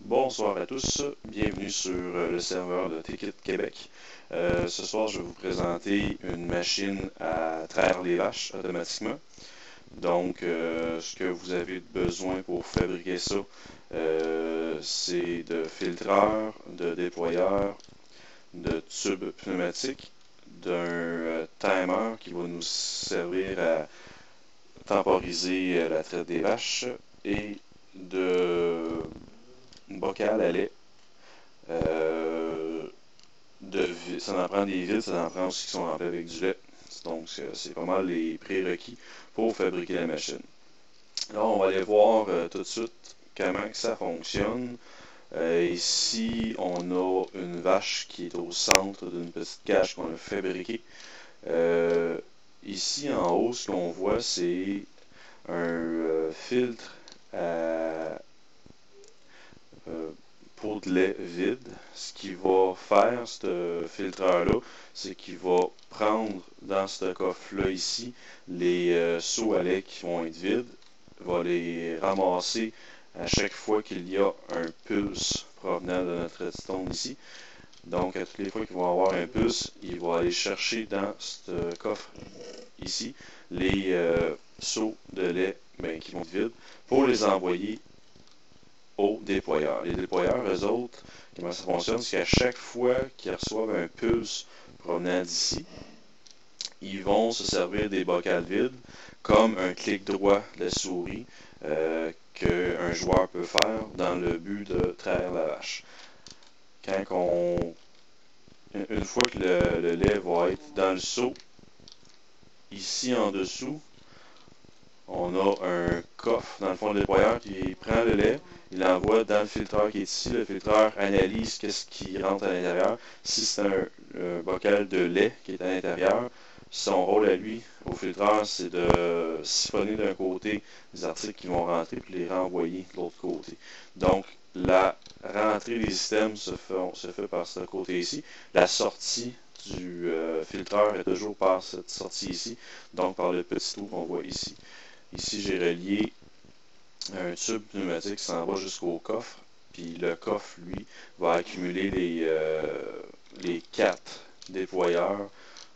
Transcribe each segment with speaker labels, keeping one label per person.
Speaker 1: Bonsoir à tous, bienvenue sur le serveur de Ticket Québec. Ce soir, je vais vous présenter une machine à traire les vaches automatiquement. Donc, ce que vous avez besoin pour fabriquer ça, c'est de filtreurs, de déployeurs, de tubes pneumatiques, d'un timer qui va nous servir à temporiser la traite des vaches et de bocal à lait. Ça en prend des vides, ça en prend aussi qui sont remplis avec du lait. Donc, c'est pas mal les prérequis pour fabriquer la machine. Là, on va aller voir tout de suite comment que ça fonctionne. Ici, on a une vache qui est au centre d'une petite cage qu'on a fabriquée. Ici, en haut, ce qu'on voit, c'est un filtre à pot de lait vide. Ce qu'il va faire, ce filtreur-là, c'est qu'il va prendre dans ce coffre-là ici les seaux à lait qui vont être vides, va les ramasser à chaque fois qu'il y a un pulse provenant de notre redstone ici. Donc, à toutes les fois qu'il va avoir un pulse, il va aller chercher dans ce coffre ici les seaux de lait qui vont être vides pour les envoyer aux déployeurs. Les déployeurs, eux autres, comment ça fonctionne, c'est qu'à chaque fois qu'ils reçoivent un pulse provenant d'ici, ils vont se servir des bocals vides comme un clic droit de la souris qu'un joueur peut faire dans le but de traire la vache. Une fois que le lait va être dans le seau, ici en dessous, on a un coffre dans le fond de déployeur qui prend le lait, il l'envoie dans le filtreur qui est ici. Le filtreur analyse qu'est-ce qui rentre à l'intérieur. Si c'est un bocal de lait qui est à l'intérieur, son rôle à lui, au filtreur, c'est de siphonner d'un côté les articles qui vont rentrer puis les renvoyer de l'autre côté. Donc, la rentrée des systèmes se fait par ce côté ici. La sortie du filtreur est toujours par cette sortie ici, donc par le petit trou qu'on voit ici. Ici, j'ai relié un tube pneumatique qui s'en va jusqu'au coffre. Puis le coffre, lui, va accumuler les 4 déployeurs.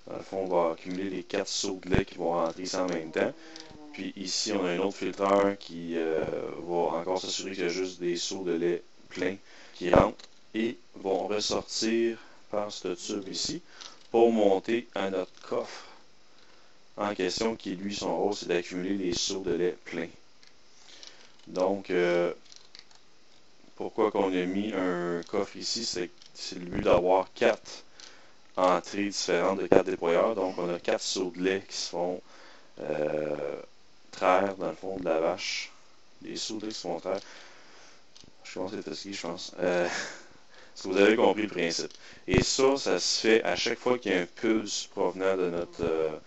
Speaker 1: Dans le fond, on va accumuler les 4 seaux de lait qui vont rentrer ici en même temps. Puis ici, on a un autre filtreur qui va encore s'assurer qu'il y a juste des seaux de lait pleins qui rentrent et vont ressortir par ce tube ici pour monter à notre coffre en question qui, lui, son rôle, c'est d'accumuler les seaux de lait pleins. Donc, pourquoi qu'on a mis un coffre ici, c'est le but d'avoir 4 entrées différentes de 4 déployeurs. Donc, on a 4 seaux de lait qui se font traire dans le fond de la vache. Les seaux de lait qui se font traire. Je commence à être fatigué, je pense. Si vous avez compris le principe. Et ça se fait à chaque fois qu'il y a un pulse provenant de notre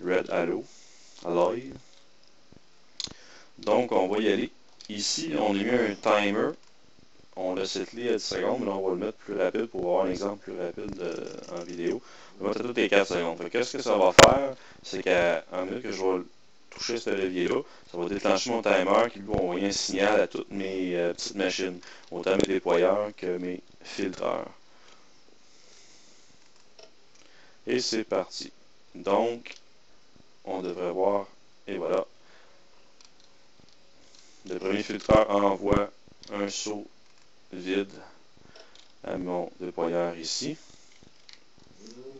Speaker 1: Red Alloy. Donc, on va y aller. Ici, on a mis un timer. On l'a setlé à 10 secondes, mais là, on va le mettre plus rapide pour avoir un exemple plus rapide en vidéo. On va mettre toutes les 4 secondes. Qu'est-ce que ça va faire? C'est qu'en minute que je vais toucher ce levier-là, ça va déclencher mon timer qui lui va envoyer un signal à toutes mes petites machines, autant mes déployeurs que mes filtreurs. Et c'est parti. Donc, on devrait voir, et voilà. Le premier filtreur envoie un seau vide à mon déployeur ici.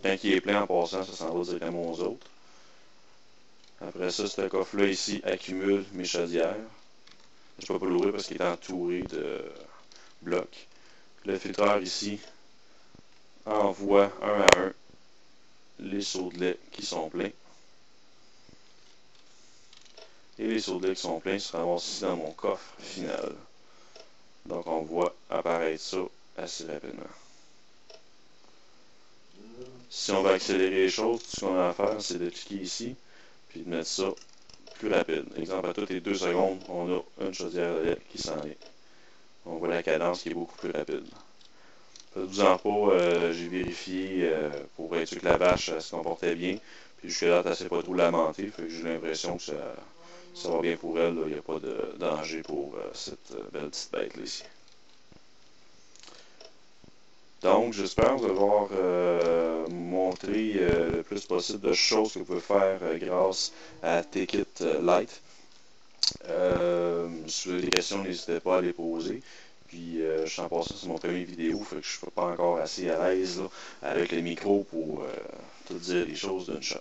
Speaker 1: Quand il est plein en passant, ça s'en va directement aux autres. Après ça, ce coffre-là ici accumule mes chaudières. Je ne peux pas l'ouvrir parce qu'il est entouré de blocs. Le filtreur ici envoie un à un les seaux de lait qui sont pleins. Et les seaux de lait qui sont pleins se ramassent ici dans mon coffre final. Donc on voit apparaître ça assez rapidement. Si on veut accélérer les choses, tout ce qu'on a à faire, c'est de cliquer ici, puis de mettre ça plus rapide. Exemple, à toutes les 2 secondes, on a une chaudière de lait qui s'en vient. On voit la cadence qui est beaucoup plus rapide. Faites-vous en pas, j'ai vérifié pour être sûr que la vache se comportait bien. Puis jusque-là, elle ne s'est pas trop lamentée. Fait que j'ai l'impression que ça va bien pour elle. Il n'y a pas de danger pour cette belle petite bête là ici. Donc, j'espère vous avoir montré le plus possible de choses que vous pouvez faire grâce à Take It Lite. Si vous avez des questions, n'hésitez pas à les poser. Puis, je suis en passant sur mon premier vidéo, fait que je ne suis pas encore assez à l'aise avec le micro pour tout dire les choses d'une shot.